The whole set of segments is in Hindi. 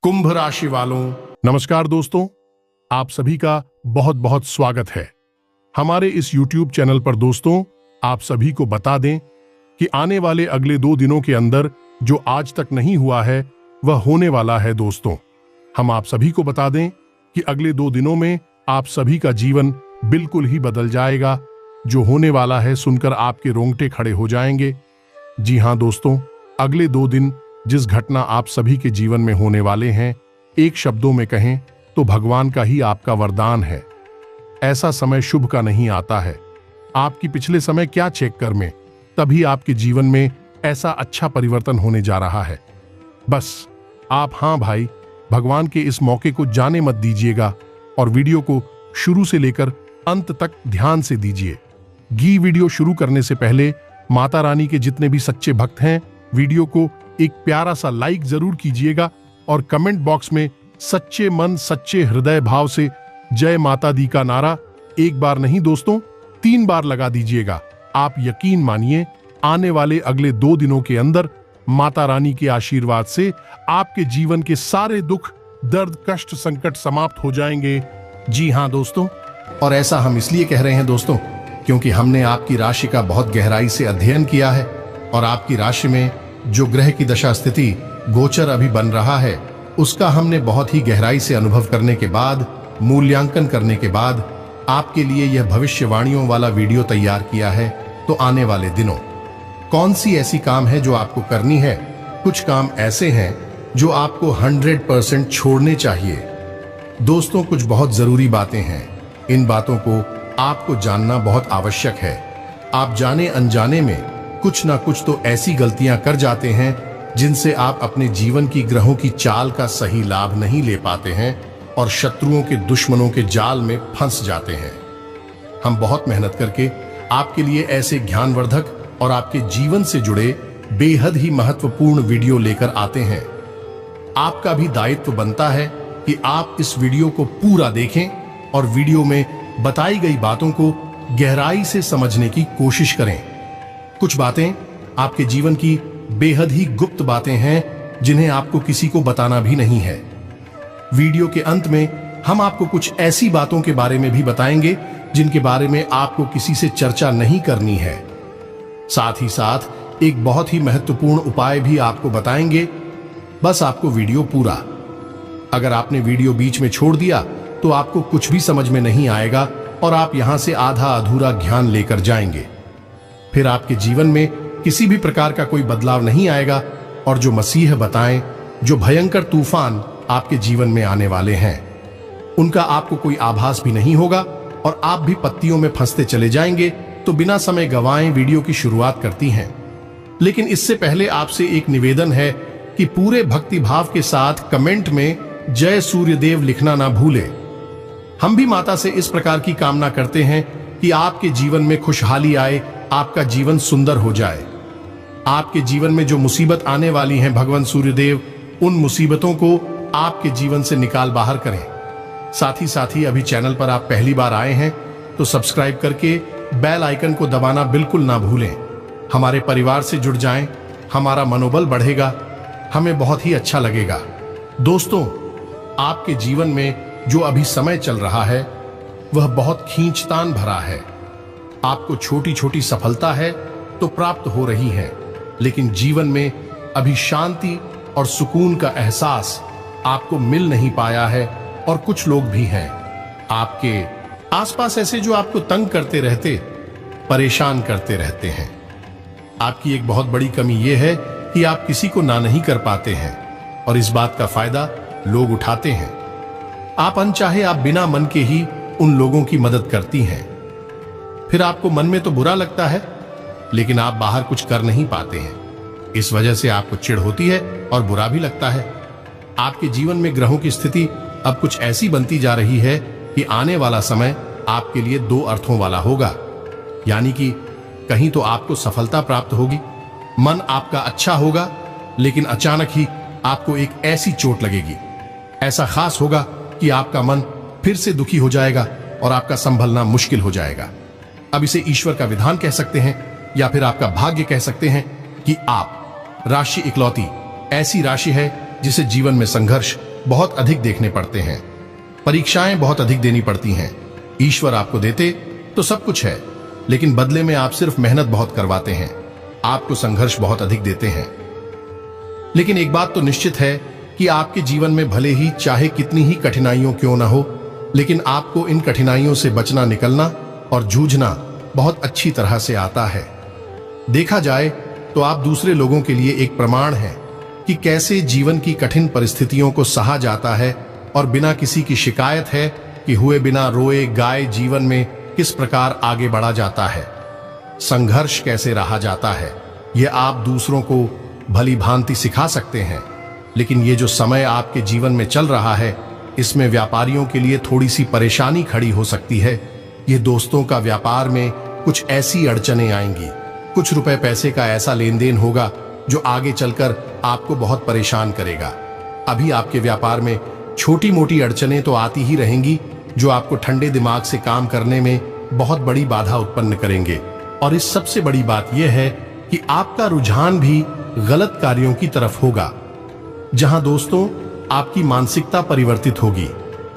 कुंभ राशि वालों, नमस्कार दोस्तों। आप सभी का बहुत बहुत स्वागत है हमारे इस YouTube चैनल पर। दोस्तों, आप सभी को बता दें कि आने वाले अगले 2 दिनों के अंदर जो आज तक नहीं हुआ है वह होने वाला है। दोस्तों, हम आप सभी को बता दें कि अगले 2 दिनों में आप सभी का जीवन बिल्कुल ही बदल जाएगा। जो होने वाला है सुनकर आपके रोंगटे खड़े हो जाएंगे। जी हाँ दोस्तों, अगले 2 दिन जिस घटना आप सभी के जीवन में होने वाले हैं, एक शब्दों में कहें तो भगवान का ही आपका वरदान है। ऐसा समय शुभ का नहीं आता है। आपकी पिछले समय क्या चेक कर में, तभी आपके जीवन में ऐसा अच्छा परिवर्तन होने जा रहा है। बस आप हाँ भाई, भगवान के इस मौके को जाने मत दीजिएगा और वीडियो को शुरू से लेकर अंत तक ध्यान से दीजिए। वीडियो शुरू करने से पहले माता रानी के जितने भी सच्चे भक्त हैं, वीडियो को एक प्यारा सा लाइक जरूर कीजिएगा और कमेंट बॉक्स में सच्चे मन सच्चे हृदय भाव से जय माता दी का नारा एक बार नहीं दोस्तों 3 बार लगा दीजिएगा। आप यकीन मानिए, आने वाले अगले 2 दिनों के अंदर माता रानी के आशीर्वाद से आपके जीवन के सारे दुख, दर्द, कष्ट, संकट समाप्त हो जाएंगे। जी हाँ दोस्तों, और ऐसा हम इसलिए कह रहे हैं दोस्तों क्योंकि हमने आपकी राशि का बहुत गहराई से अध्ययन किया है और आपकी राशि में जो ग्रह की दशा स्थिति गोचर अभी बन रहा है उसका हमने बहुत ही गहराई से अनुभव करने के बाद, मूल्यांकन करने के बाद आपके लिए यह भविष्यवाणियों वाला वीडियो तैयार किया है। तो आने वाले दिनों कौन सी ऐसी काम है जो आपको करनी है? कुछ काम ऐसे हैं जो आपको 100% छोड़ने चाहिए। दोस्तों, कुछ बहुत जरूरी बातें हैं। इन बातों को आपको जानना बहुत आवश्यक है। आप जाने अनजाने में कुछ ना कुछ तो ऐसी गलतियां कर जाते हैं जिनसे आप अपने जीवन की ग्रहों की चाल का सही लाभ नहीं ले पाते हैं और शत्रुओं के, दुश्मनों के जाल में फंस जाते हैं। हम बहुत मेहनत करके आपके लिए ऐसे ज्ञानवर्धक और आपके जीवन से जुड़े बेहद ही महत्वपूर्ण वीडियो लेकर आते हैं। आपका भी दायित्व बनता है कि आप इस वीडियो को पूरा देखें और वीडियो में बताई गई बातों को गहराई से समझने की कोशिश करें। कुछ बातें आपके जीवन की बेहद ही गुप्त बातें हैं जिन्हें आपको किसी को बताना भी नहीं है। वीडियो के अंत में हम आपको कुछ ऐसी बातों के बारे में भी बताएंगे जिनके बारे में आपको किसी से चर्चा नहीं करनी है। साथ ही साथ एक बहुत ही महत्वपूर्ण उपाय भी आपको बताएंगे। बस आपको वीडियो पूरा, अगर आपने वीडियो बीच में छोड़ दिया तो आपको कुछ भी समझ में नहीं आएगा और आप यहां से आधा अधूरा ज्ञान लेकर जाएंगे। फिर आपके जीवन में किसी भी प्रकार का कोई बदलाव नहीं आएगा और जो मसीह बताएं, जो भयंकर तूफान आपके जीवन में आने वाले हैं, उनका आपको कोई आभास भी नहीं होगा और आप भी पत्तियों में फंसते चले जाएंगे। तो बिना समय गंवाए वीडियो की शुरुआत करती हैं। लेकिन इससे पहले आपसे एक निवेदन है कि पूरे भक्ति भाव के साथ कमेंट में जय सूर्यदेव लिखना ना भूले। हम भी माता से इस प्रकार की कामना करते हैं कि आपके जीवन में खुशहाली आए, आपका जीवन सुंदर हो जाए। आपके जीवन में जो मुसीबत आने वाली हैं, भगवान सूर्यदेव उन मुसीबतों को आपके जीवन से निकाल बाहर करें। साथ ही अभी चैनल पर आप पहली बार आए हैं तो सब्सक्राइब करके बेल आइकन को दबाना बिल्कुल ना भूलें। हमारे परिवार से जुड़ जाएं, हमारा मनोबल बढ़ेगा, हमें बहुत ही अच्छा लगेगा। दोस्तों, आपके जीवन में जो अभी समय चल रहा है वह बहुत खींचतान भरा है। आपको छोटी छोटी सफलता है तो प्राप्त हो रही है, लेकिन जीवन में अभी शांति और सुकून का एहसास आपको मिल नहीं पाया है। और कुछ लोग भी हैं आपके आसपास ऐसे जो आपको तंग करते रहते, परेशान करते रहते हैं। आपकी एक बहुत बड़ी कमी यह है कि आप किसी को ना नहीं कर पाते हैं और इस बात का फायदा लोग उठाते हैं। आप अनचाहे, आप बिना मन के ही उन लोगों की मदद करती हैं। फिर आपको मन में तो बुरा लगता है लेकिन आप बाहर कुछ कर नहीं पाते हैं। इस वजह से आपको चिढ़ होती है और बुरा भी लगता है। आपके जीवन में ग्रहों की स्थिति अब कुछ ऐसी बनती जा रही है कि आने वाला समय आपके लिए 2 अर्थों वाला होगा। यानी कि कहीं तो आपको सफलता प्राप्त होगी, मन आपका अच्छा होगा, लेकिन अचानक ही आपको एक ऐसी चोट लगेगी, ऐसा खास होगा कि आपका मन फिर से दुखी हो जाएगा और आपका संभलना मुश्किल हो जाएगा। अब इसे ईश्वर का विधान कह सकते हैं या फिर आपका भाग्य कह सकते हैं कि आप राशि इकलौती ऐसी राशि है जिसे जीवन में संघर्ष बहुत अधिक देखने पड़ते हैं, परीक्षाएं बहुत अधिक देनी पड़ती हैं। ईश्वर आपको देते तो सब कुछ है, लेकिन बदले में आप सिर्फ मेहनत बहुत करवाते हैं, आपको संघर्ष बहुत अधिक देते हैं। लेकिन एक बात तो निश्चित है कि आपके जीवन में भले ही चाहे कितनी ही कठिनाइयों क्यों ना हो, लेकिन आपको इन कठिनाइयों से बचना, निकलना और जूझना बहुत अच्छी तरह से आता है। देखा जाए तो आप दूसरे लोगों के लिए एक प्रमाण हैं कि कैसे जीवन की कठिन परिस्थितियों को सहा जाता है और बिना किसी की शिकायत है कि हुए बिना रोए गाए जीवन में किस प्रकार आगे बढ़ा जाता है, संघर्ष कैसे रहा जाता है। यह आप दूसरों को भली भांति सिखा सकते हैं। लेकिन ये जो समय आपके जीवन में चल रहा है, इसमें व्यापारियों के लिए थोड़ी सी परेशानी खड़ी हो सकती है। ये दोस्तों का व्यापार में कुछ ऐसी अड़चनें आएंगी, कुछ रुपए पैसे का ऐसा लेन देन होगा जो आगे चलकर आपको बहुत परेशान करेगा। अभी आपके व्यापार में छोटी मोटी अड़चनें तो आती ही रहेंगी, जो आपको ठंडे दिमाग से काम करने में बहुत बड़ी बाधा उत्पन्न करेंगे। और इस सबसे बड़ी बात यह है कि आपका रुझान भी गलत कार्यों की तरफ होगा, जहां दोस्तों आपकी मानसिकता परिवर्तित होगी।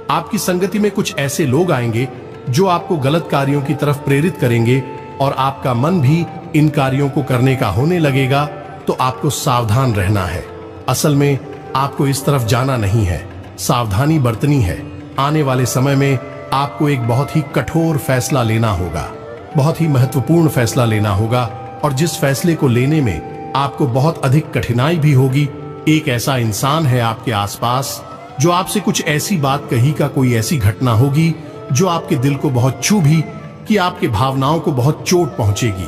आपकी संगति में कुछ ऐसे लोग आएंगे जो आपको गलत कार्यों की तरफ प्रेरित करेंगे और आपका मन भी इन कार्यों को करने का होने लगेगा। तो आपको सावधान रहना है। असल में आपको इस तरफ जाना नहीं है, सावधानी बरतनी है। आने वाले समय में आपको एक बहुत ही कठोर फैसला लेना होगा, बहुत ही महत्वपूर्ण फैसला लेना होगा, और जिस फैसले को लेने में आपको बहुत अधिक कठिनाई भी होगी। एक ऐसा इंसान है आपके आसपास जो आपसे कुछ ऐसी बात कही का, कोई ऐसी घटना होगी जो आपके दिल को बहुत छूभी, कि आपके भावनाओं को बहुत चोट पहुंचेगी,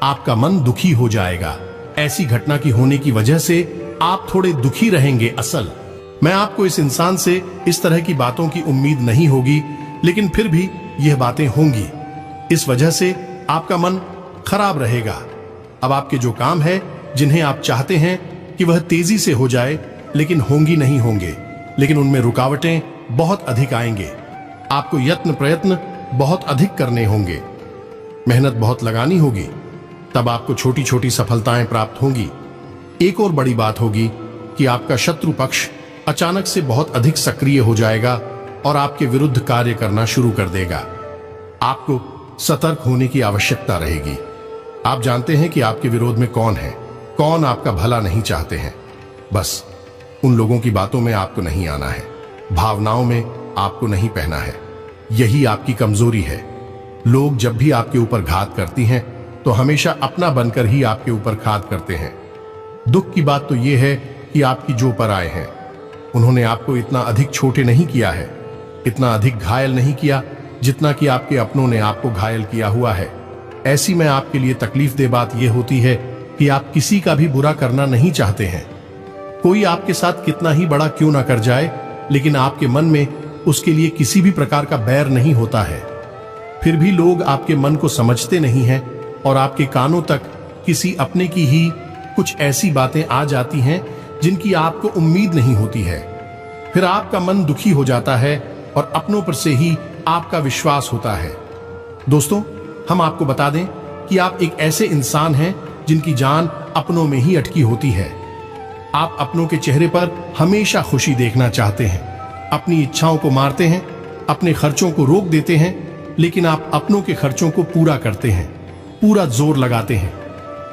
आपका मन दुखी हो जाएगा। ऐसी घटना की होने की वजह से आप थोड़े दुखी रहेंगे। असल मैं आपको इस इंसान से इस तरह की बातों की उम्मीद नहीं होगी, लेकिन फिर भी यह बातें होंगी। इस वजह से आपका मन खराब रहेगा। अब आपके जो काम है, जिन्हें आप चाहते हैं कि वह तेजी से हो जाए, लेकिन होंगी नहीं होंगे, लेकिन उनमें रुकावटें बहुत अधिक आएंगे। आपको यत्न प्रयत्न बहुत अधिक करने होंगे, मेहनत बहुत लगानी होगी, तब आपको छोटी छोटी सफलताएं प्राप्त होंगी। एक और बड़ी बात होगी कि आपका शत्रु पक्ष अचानक से बहुत अधिक सक्रिय हो जाएगा और आपके विरुद्ध कार्य करना शुरू कर देगा। आपको सतर्क होने की आवश्यकता रहेगी। आप जानते हैं कि आपके विरोध में कौन है, कौन आपका भला नहीं चाहते हैं। बस उन लोगों की बातों में आपको नहीं आना है, भावनाओं में आपको नहीं पहना है। यही आपकी कमजोरी है। लोग जब भी आपके ऊपर घात करती हैं तो हमेशा अपना बनकर ही आपके ऊपर घात करते हैं। दुख की बात तो यह है कि आपकी जो पर आए हैं, उन्होंने आपको इतना अधिक छोटे नहीं किया है, इतना अधिक घायल नहीं किया जितना कि आपके अपनों ने आपको घायल किया हुआ है। ऐसी में आपके लिए तकलीफ दे बात यह होती है कि आप किसी का भी बुरा करना नहीं चाहते हैं। कोई आपके साथ कितना ही बड़ा क्यों ना कर जाए, लेकिन आपके मन में उसके लिए किसी भी प्रकार का बैर नहीं होता है। फिर भी लोग आपके मन को समझते नहीं हैं और आपके कानों तक किसी अपने की ही कुछ ऐसी बातें आ जाती हैं जिनकी आपको उम्मीद नहीं होती है। फिर आपका मन दुखी हो जाता है और अपनों पर से ही आपका विश्वास होता है। दोस्तों, हम आपको बता दें कि आप एक ऐसे इंसान हैं जिनकी जान अपनों में ही अटकी होती है। आप अपनों के चेहरे पर हमेशा खुशी देखना चाहते हैं, अपनी इच्छाओं को मारते हैं, अपने खर्चों को रोक देते हैं, लेकिन आप अपनों के खर्चों को पूरा करते हैं, पूरा जोर लगाते हैं।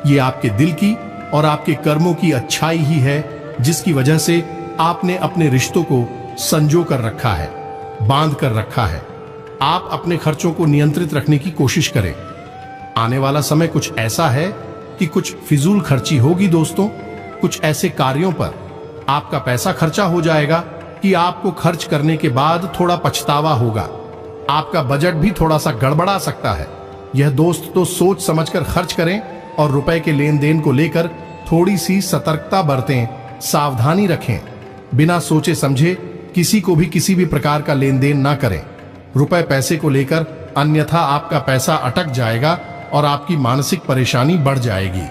ये आपके दिल की और आपके कर्मों की अच्छाई ही है, जिसकी वजह से आपने अपने रिश्तों को संजो कर रखा है, बांध कर रखा है। आप अपने खर्चों को नियंत्रित रखने की कोशिश करें। आने वाला समय कुछ ऐसा है कि कुछ फिजूल खर्ची होगी दोस्तों। कुछ ऐसे कार्यों पर आपका पैसा खर्चा हो जाएगा कि आपको खर्च करने के बाद थोड़ा पछतावा होगा। आपका बजट भी थोड़ा सा गड़बड़ा सकता है। यह दोस्त तो सोच समझकर खर्च करें और रुपए के लेन देन को लेकर थोड़ी सी सतर्कता बरतें, सावधानी रखें। बिना सोचे समझे किसी को भी किसी भी प्रकार का लेन देन ना करें रुपए पैसे को लेकर, अन्यथा आपका पैसा अटक जाएगा और आपकी मानसिक परेशानी बढ़ जाएगी।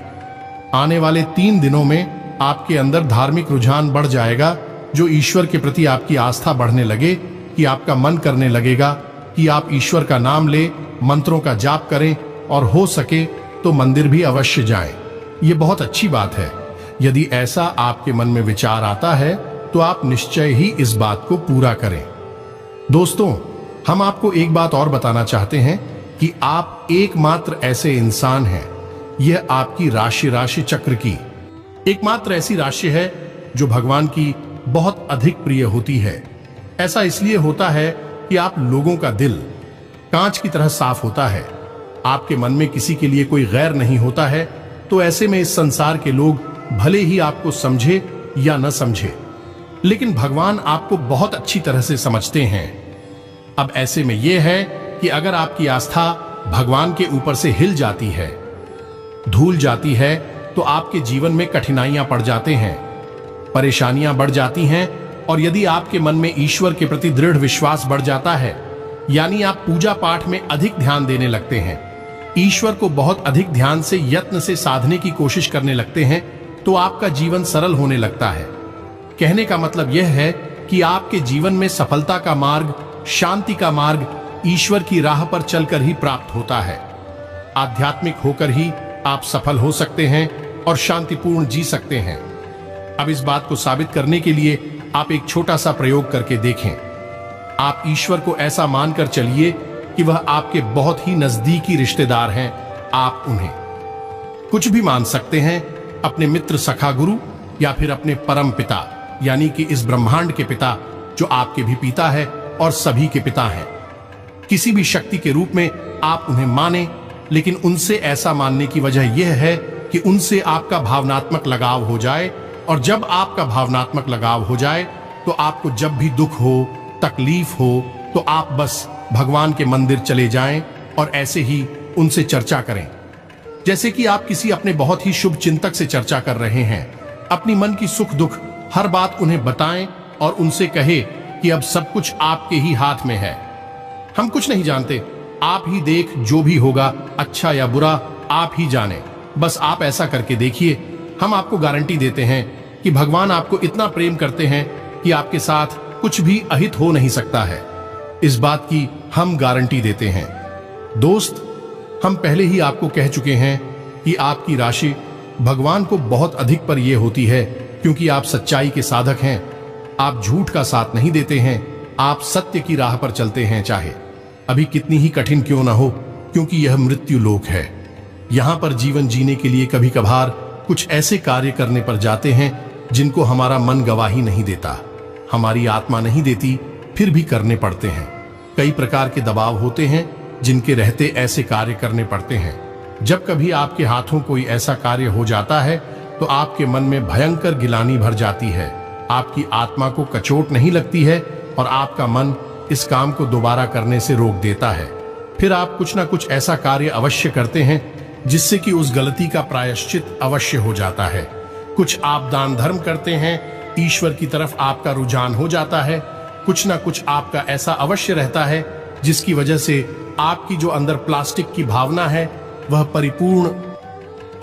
आने वाले 3 दिनों में आपके अंदर धार्मिक रुझान बढ़ जाएगा, जो ईश्वर के प्रति आपकी आस्था बढ़ने लगे कि आपका मन करने लगेगा कि आप ईश्वर का नाम ले, मंत्रों का जाप करें और हो सके तो मंदिर भी अवश्य जाएं। ये बहुत अच्छी बात है। यदि ऐसा आपके मन में विचार आता है तो आप निश्चय ही इस बात को पूरा करें। दोस्तों, हम आपको एक बात और बताना चाहते हैं कि आप एकमात्र ऐसे इंसान हैं, यह आपकी राशि चक्र की एकमात्र ऐसी राशि है जो भगवान की बहुत अधिक प्रिय होती है। ऐसा इसलिए होता है कि आप लोगों का दिल कांच की तरह साफ होता है, आपके मन में किसी के लिए कोई गैर नहीं होता है। तो ऐसे में इस संसार के लोग भले ही आपको समझे या न समझे, लेकिन भगवान आपको बहुत अच्छी तरह से समझते हैं। अब ऐसे में यह है कि अगर आपकी आस्था भगवान के ऊपर से हिल जाती है, धूल जाती है, तो आपके जीवन में कठिनाइयां पड़ जाते हैं, परेशानियां बढ़ जाती हैं। और यदि आपके मन में ईश्वर के प्रति दृढ़ विश्वास बढ़ जाता है, यानी आप पूजा पाठ में अधिक ध्यान देने लगते हैं, ईश्वर को बहुत अधिक ध्यान से यत्न से साधने की कोशिश करने लगते हैं, तो आपका जीवन सरल होने लगता है। कहने का मतलब यह है कि आपके जीवन में सफलता का मार्ग, शांति का मार्ग ईश्वर की राह पर चलकर ही प्राप्त होता है। आध्यात्मिक होकर ही आप सफल हो सकते हैं और शांतिपूर्ण जी सकते हैं। अब इस बात को साबित करने के लिए आप एक छोटा सा प्रयोग करके देखें। आप ईश्वर को ऐसा मानकर चलिए कि वह आपके बहुत ही नजदीकी रिश्तेदार हैं। आप उन्हें कुछ भी मान सकते हैं, अपने मित्र, सखा, गुरु, या फिर अपने परम पिता, यानी कि इस ब्रह्मांड के पिता जो आपके भी पिता है और सभी के पिता हैं। किसी भी शक्ति के रूप में आप उन्हें माने, लेकिन उनसे ऐसा मानने की वजह यह है कि उनसे आपका भावनात्मक लगाव हो जाए। और जब आपका भावनात्मक लगाव हो जाए तो आपको जब भी दुख हो, तकलीफ हो, तो आप बस भगवान के मंदिर चले जाएं और ऐसे ही उनसे चर्चा करें, जैसे कि आप किसी अपने बहुत ही शुभ चिंतक से चर्चा कर रहे हैं। अपनी मन की सुख दुख हर बात उन्हें बताएं और उनसे कहे कि अब सब कुछ आपके ही हाथ में है। हम कुछ नहीं जानते, आप ही देख, जो भी होगा अच्छा या बुरा आप ही जाने। बस आप ऐसा करके देखिए। हम आपको गारंटी देते हैं कि भगवान आपको इतना प्रेम करते हैं कि आपके साथ कुछ भी अहित हो नहीं सकता है। इस बात की हम गारंटी देते हैं। दोस्त, हम पहले ही आपको कह चुके हैं कि आपकी राशि भगवान को बहुत अधिक पर यह होती है, क्योंकि आप सच्चाई के साधक हैं। आप झूठ का साथ नहीं देते हैं, आप सत्य की राह पर चलते हैं, चाहे अभी कितनी ही कठिन क्यों ना हो, क्योंकि यह मृत्यु लोक है। यहां पर जीवन जीने के लिए कभी कभार कुछ ऐसे कार्य करने पर जाते हैं जिनको हमारा मन गवाही नहीं देता, हमारी आत्मा नहीं देती, फिर भी करने पड़ते हैं। कई प्रकार के दबाव होते हैं जिनके रहते ऐसे कार्य करने पड़ते हैं। जब कभी आपके हाथों कोई ऐसा कार्य हो जाता है तो आपके मन में भयंकर गिलानी भर जाती है, आपकी आत्मा को कचोट नहीं लगती है और आपका मन इस काम को दोबारा करने से रोक देता है। फिर आप कुछ ना कुछ ऐसा कार्य अवश्य करते हैं जिससे कि उस गलती का प्रायश्चित अवश्य हो जाता है। कुछ आप दान धर्म करते हैं, ईश्वर की तरफ आपका रुझान हो जाता है। कुछ ना कुछ आपका ऐसा अवश्य रहता है जिसकी वजह से आपकी जो अंदर प्लास्टिक की भावना है वह परिपूर्ण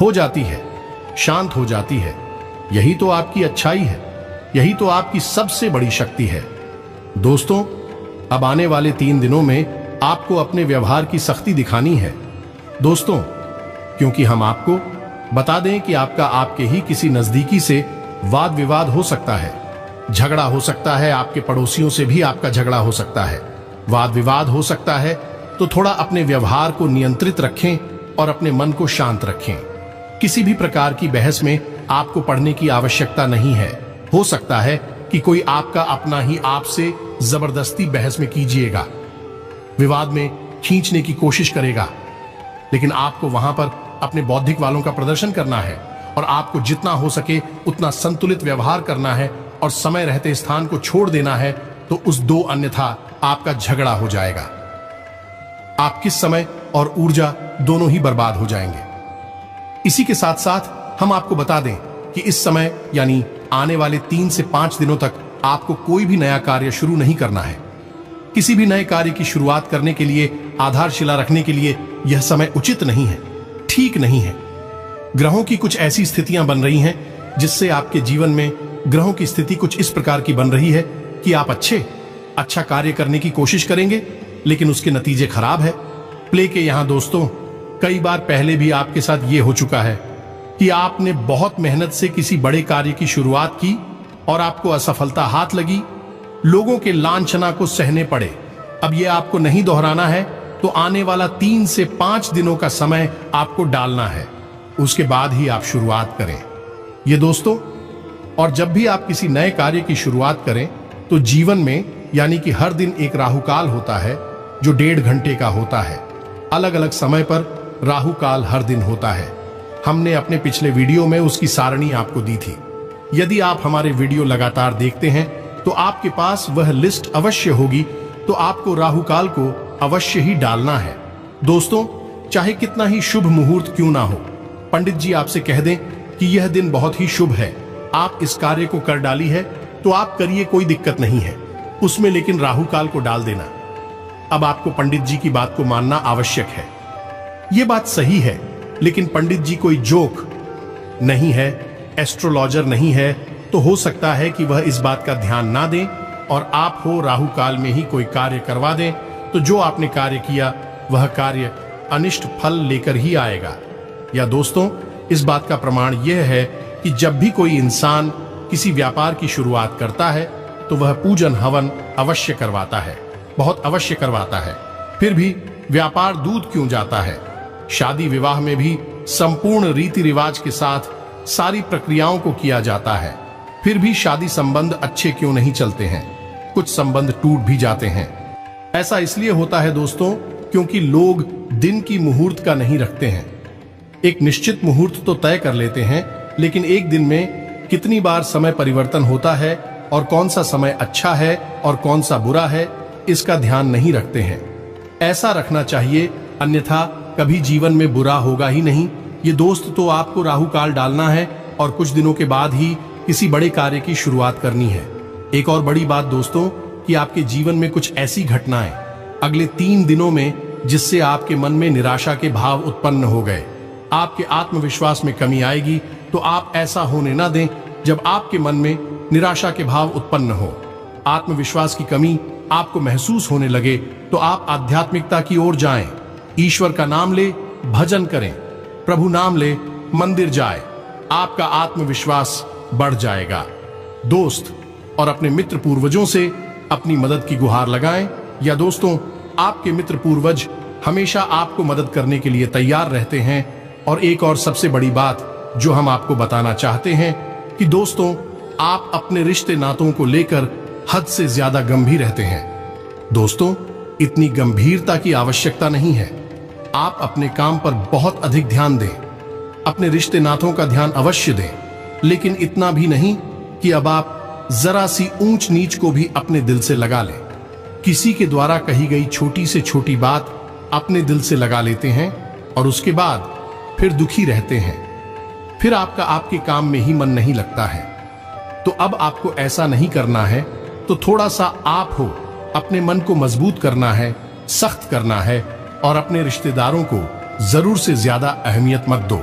हो जाती है, शांत हो जाती है। यही तो आपकी अच्छाई है, यही तो आपकी सबसे बड़ी शक्ति है। दोस्तों, अब आने वाले 3 दिनों में आपको अपने व्यवहार की सख्ती दिखानी है। दोस्तों, क्योंकि हम आपको बता दें कि आपका आपके ही किसी नजदीकी से वाद विवाद हो सकता है, झगड़ा हो सकता है, आपके पड़ोसियों से भी आपका झगड़ा हो सकता है, वाद विवाद हो सकता है। तो थोड़ा अपने व्यवहार को नियंत्रित रखें और अपने मन को शांत रखें। किसी भी प्रकार की बहस में आपको पढ़ने की आवश्यकता नहीं है। हो सकता है कि कोई आपका अपना ही आपसे जबरदस्ती बहस में कीजिएगा, विवाद में खींचने की कोशिश करेगा, लेकिन आपको वहां पर अपने बौद्धिक वालों का प्रदर्शन करना है और आपको जितना हो सके उतना संतुलित व्यवहार करना है और समय रहते स्थान को छोड़ देना है। तो उस दो अन्यथा आपका झगड़ा हो जाएगा, आप किस समय और ऊर्जा दोनों ही बर्बाद हो जाएंगे। इसी के साथ साथ हम आपको बता दें कि इस समय यानी आने वाले 3 से 5 दिनों तक आपको कोई भी नया कार्य शुरू नहीं करना है। किसी भी नए कार्य की शुरुआत करने के लिए, आधारशिला रखने के लिए यह समय उचित नहीं है, ठीक नहीं है। ग्रहों की कुछ ऐसी स्थितियां बन रही हैं जिससे आपके जीवन में ग्रहों की स्थिति कुछ इस प्रकार की बन रही है कि आप अच्छा कार्य करने की कोशिश करेंगे, लेकिन उसके नतीजे खराब है। प्ले के यहां दोस्तों, कई बार पहले भी आपके साथ यह हो चुका है कि आपने बहुत मेहनत से किसी बड़े कार्य की शुरुआत की और आपको असफलता हाथ लगी, लोगों के लांछना को सहने पड़े, अब यह आपको नहीं दोहराना है, तो आने वाला 3 से 5 दिनों का समय आपको डालना है, उसके बाद ही आप शुरुआत करें। ये दोस्तों, और जब भी आप किसी नए कार्य की शुरुआत करें तो जीवन में यानी कि हर दिन एक राहुकाल होता है जो 1.5 घंटे का होता है। अलग अलग समय पर राहुकाल हर दिन होता है। हमने अपने पिछले वीडियो में उसकी सारणी आपको दी थी। यदि आप हमारे वीडियो लगातार देखते हैं तो आपके पास वह लिस्ट अवश्य होगी, तो आपको राहुकाल को अवश्य ही डालना है। दोस्तों, चाहे कितना ही शुभ मुहूर्त क्यों ना हो, पंडित जी आपसे कह दें कि यह दिन बहुत ही शुभ है, आप इस कार्य को कर डाली है तो आप करिए, कोई दिक्कत नहीं है उसमें, लेकिन राहुकाल को डाल देना। अब आपको पंडित जी की बात को मानना आवश्यक है। यह बात सही है, लेकिन पंडित जी कोई जोक नहीं है, एस्ट्रोलॉजर नहीं है, तो हो सकता है कि वह इस बात का ध्यान ना दें और आप हो राहुकाल में ही कोई कार्य करवा दें, तो जो आपने कार्य किया वह कार्य अनिष्ट फल लेकर ही आएगा। या दोस्तों, इस बात का प्रमाण यह है कि जब भी कोई इंसान किसी व्यापार की शुरुआत करता है तो वह पूजन हवन अवश्य करवाता है, बहुत अवश्य करवाता है। फिर भी व्यापार दूध क्यों जाता है? शादी विवाह में भी संपूर्ण रीति रिवाज के साथ सारी प्रक्रियाओं को किया जाता है, फिर भी शादी संबंध अच्छे क्यों नहीं चलते हैं? कुछ संबंध टूट भी जाते हैं। ऐसा इसलिए होता है दोस्तों, क्योंकि लोग दिन की मुहूर्त का नहीं रखते हैं। एक निश्चित मुहूर्त तो तय कर लेते हैं, लेकिन एक दिन में कितनी बार समय परिवर्तन होता है और कौन सा समय अच्छा है और कौन सा बुरा है, इसका ध्यान नहीं रखते हैं। ऐसा रखना चाहिए, अन्यथा कभी जीवन में बुरा होगा ही नहीं। ये दोस्त, तो आपको राहुकाल डालना है और कुछ दिनों के बाद ही किसी बड़े कार्य की शुरुआत करनी है। एक और बड़ी बात दोस्तों, कि आपके जीवन में कुछ ऐसी घटनाएं अगले 3 दिनों में जिससे आपके मन में निराशा के भाव उत्पन्न हो गए, आपके आत्मविश्वास में कमी आएगी, तो आप ऐसा होने ना दें जब आपके मन में निराशा के भाव उत्पन्न हो, आत्मविश्वास की कमी आपको महसूस होने लगे, तो आप आध्यात्मिकता की ओर जाएं, ईश्वर का नाम ले, भजन करें, प्रभु नाम ले, मंदिर जाए, आपका आत्मविश्वास बढ़ जाएगा। दोस्त और अपने मित्र पूर्वजों से अपनी मदद की गुहार लगाएं। या दोस्तों, आपके मित्र पूर्वज हमेशा आपको मदद करने के लिए तैयार रहते हैं। और एक और सबसे बड़ी बात जो हम आपको बताना चाहते हैं कि दोस्तों, आप अपने रिश्ते नातों को लेकर हद से ज्यादा गंभीर रहते हैं। दोस्तों, इतनी गंभीरता की आवश्यकता नहीं है। आप अपने काम पर बहुत अधिक ध्यान दें, अपने रिश्ते नातों का ध्यान अवश्य दें, लेकिन इतना भी नहीं कि अब आप जरा सी ऊंच नीच को भी अपने दिल से लगा लें। किसी के द्वारा कही गई छोटी से छोटी बात अपने दिल से लगा लेते हैं और उसके बाद फिर दुखी रहते हैं, फिर आपका आपके काम में ही मन नहीं लगता है। तो अब आपको ऐसा नहीं करना है, तो थोड़ा सा आप हो, अपने मन को मजबूत करना है, सख्त करना है और अपने रिश्तेदारों को जरूर से ज्यादा अहमियत मत दो।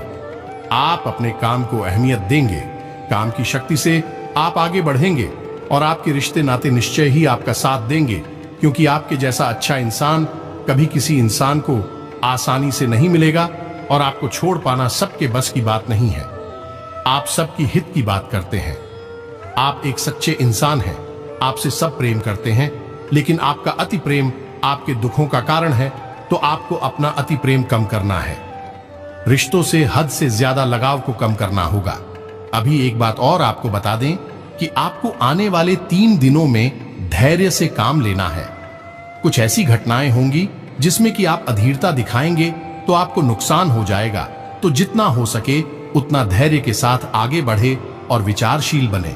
आप अपने काम को अहमियत देंगे, काम की शक्ति से आप आगे बढ़ेंगे और आपके रिश्ते नाते निश्चय ही आपका साथ देंगे, क्योंकि आपके जैसा अच्छा इंसान कभी किसी इंसान को आसानी से नहीं मिलेगा और आपको छोड़ पाना सबके बस की बात नहीं है। आप सबकी हित की बात करते हैं, आप एक सच्चे इंसान हैं, आपसे सब प्रेम करते हैं, लेकिन आपका अति प्रेम आपके दुखों का कारण है, तो आपको अपना अति प्रेम कम करना है। रिश्तों से हद से ज्यादा लगाव को कम करना होगा। अभी एक बात और आपको बता दें कि आपको आने वाले 3 दिनों में धैर्य से काम लेना है। कुछ ऐसी घटनाएं होंगी जिसमें कि आप अधीरता दिखाएंगे तो आपको नुकसान हो जाएगा, तो जितना हो सके उतना धैर्य के साथ आगे बढ़े और विचारशील बने।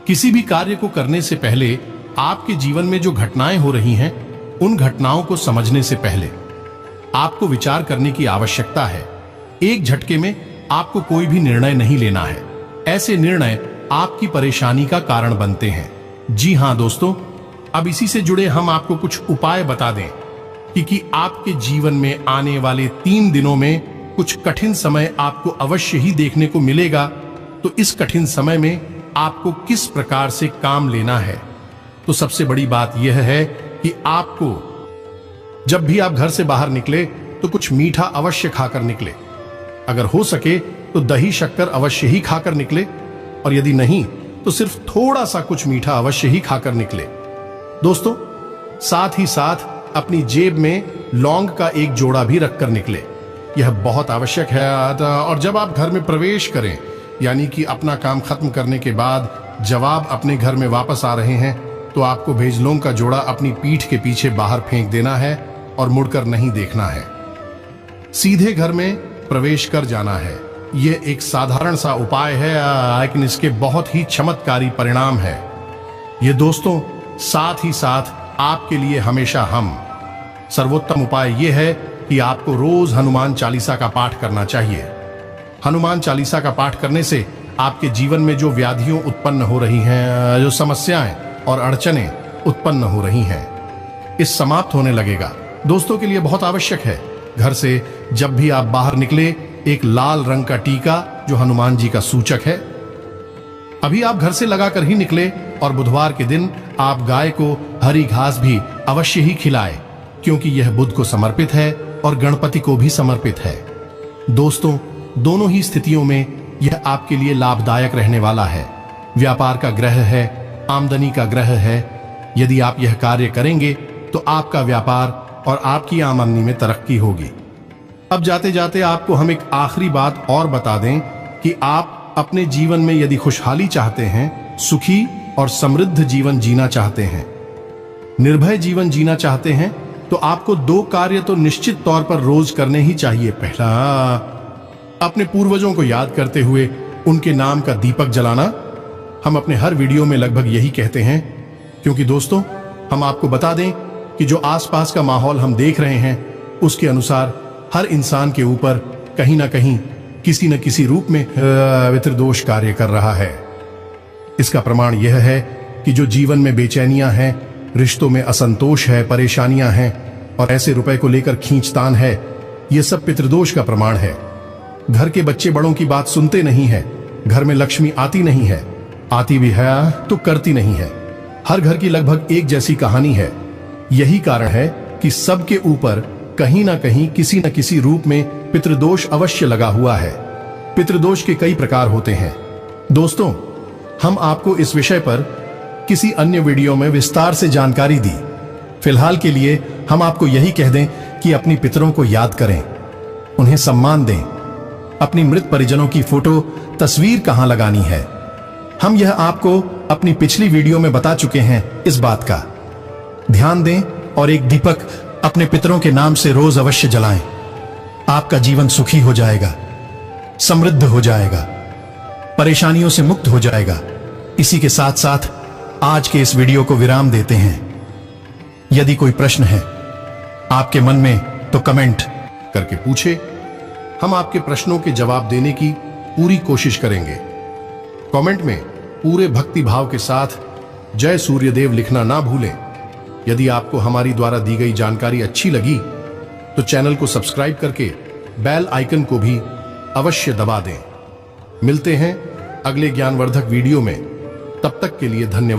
किसी भी कार्य को करने से पहले आपके जीवन में जो घटनाएं हो रही हैं, उन घटनाओं को समझने से पहले आपको विचार करने की आवश्यकता है। एक झटके में आपको कोई भी निर्णय नहीं लेना है, ऐसे निर्णय आपकी परेशानी का कारण बनते हैं। जी हां दोस्तों, अब इसी से जुड़े हम आपको कुछ उपाय बता दें कि आपके जीवन में आने वाले 3 दिनों में कुछ कठिन समय आपको अवश्य ही देखने को मिलेगा। तो इस कठिन समय में आपको किस प्रकार से काम लेना है? तो सबसे बड़ी बात यह है कि आपको जब भी आप घर से बाहर निकले तो कुछ मीठा अवश्य खाकर निकले। अगर हो सके तो दही शक्कर अवश्य ही खाकर निकले, और यदि नहीं तो सिर्फ थोड़ा सा कुछ मीठा अवश्य ही खाकर निकले। दोस्तों, साथ ही साथ अपनी जेब में लौंग का एक जोड़ा भी रखकर निकले। यह बहुत आवश्यक है। और जब आप घर में प्रवेश करें, यानी कि अपना काम खत्म करने के बाद जब आप अपने घर में वापस आ रहे हैं, तो आपको भेजलों का जोड़ा अपनी पीठ के पीछे बाहर फेंक देना है और मुड़कर नहीं देखना है। सीधे घर में प्रवेश कर जाना है। यह एक साधारण सा उपाय है, लेकिन इसके बहुत ही चमत्कारी परिणाम है। ये दोस्तों, साथ ही साथ आपके लिए हमेशा सर्वोत्तम उपाय यह है कि आपको रोज हनुमान चालीसा का पाठ करना चाहिए। हनुमान चालीसा का पाठ करने से आपके जीवन में जो व्याधियां उत्पन्न हो रही हैं, जो समस्याएं और अड़चनें उत्पन्न हो रही हैं, इस समाप्त होने लगेगा। दोस्तों के लिए बहुत आवश्यक है, घर से जब भी आप बाहर निकले, एक लाल रंग का टीका जो हनुमान जी का सूचक है, अभी आप घर से लगाकर ही निकले। और बुधवार के दिन आप गाय को हरी घास भी अवश्य ही खिलाए, क्योंकि यह बुध को समर्पित है और गणपति को भी समर्पित है। दोस्तों, दोनों ही स्थितियों में यह आपके लिए लाभदायक रहने वाला है। व्यापार का ग्रह है, आमदनी का ग्रह है। यदि आप यह कार्य करेंगे तो आपका व्यापार और आपकी आमदनी में तरक्की होगी। अब जाते जाते आपको हम एक आखिरी बात और बता दें कि आप अपने जीवन में यदि खुशहाली चाहते हैं, सुखी और समृद्ध जीवन जीना चाहते हैं, निर्भय जीवन जीना चाहते हैं, तो आपको 2 कार्य तो निश्चित तौर पर रोज करने ही चाहिए। पहला, अपने पूर्वजों को याद करते हुए उनके नाम का दीपक जलाना। हम अपने हर वीडियो में लगभग यही कहते हैं, क्योंकि दोस्तों, हम आपको बता दें कि जो आसपास का माहौल हम देख रहे हैं, उसके अनुसार हर इंसान के ऊपर कहीं ना कहीं किसी न किसी रूप में पितृदोष कार्य कर रहा है। इसका प्रमाण यह है कि जो जीवन में बेचैनियां हैं, रिश्तों में असंतोष है, परेशानियां हैं और ऐसे रुपए को लेकर खींचतान है, यह सब पितृदोष का प्रमाण है। घर के बच्चे बड़ों की बात सुनते नहीं है, घर में लक्ष्मी आती नहीं है, आती भी है तो करती नहीं है। हर घर की लगभग एक जैसी कहानी है। यही कारण है कि सबके ऊपर कहीं ना कहीं किसी न किसी रूप में पितृदोष अवश्य लगा हुआ है। पितृदोष के कई प्रकार होते हैं। दोस्तों, हम आपको इस विषय पर किसी अन्य वीडियो में विस्तार से जानकारी दी। फिलहाल के लिए हम आपको यही कह दें कि अपनी पितरों को याद करें, उन्हें सम्मान दें। अपनी मृत परिजनों की फोटो, तस्वीर कहां लगानी है, हम यह आपको अपनी पिछली वीडियो में बता चुके हैं। इस बात का ध्यान दें और एक दीपक अपने पितरों के नाम से रोज अवश्य जलाएं। आपका जीवन सुखी हो जाएगा, समृद्ध हो जाएगा, परेशानियों से मुक्त हो जाएगा। इसी के साथ साथ आज के इस वीडियो को विराम देते हैं। यदि कोई प्रश्न है आपके मन में तो कमेंट करके पूछे। हम आपके प्रश्नों के जवाब देने की पूरी कोशिश करेंगे। कमेंट में पूरे भक्ति भाव के साथ जय सूर्यदेव लिखना ना भूलें। यदि आपको हमारी द्वारा दी गई जानकारी अच्छी लगी तो चैनल को सब्सक्राइब करके बेल आइकन को भी अवश्य दबा दें। मिलते हैं अगले ज्ञानवर्धक वीडियो में। तब तक के लिए धन्यवाद।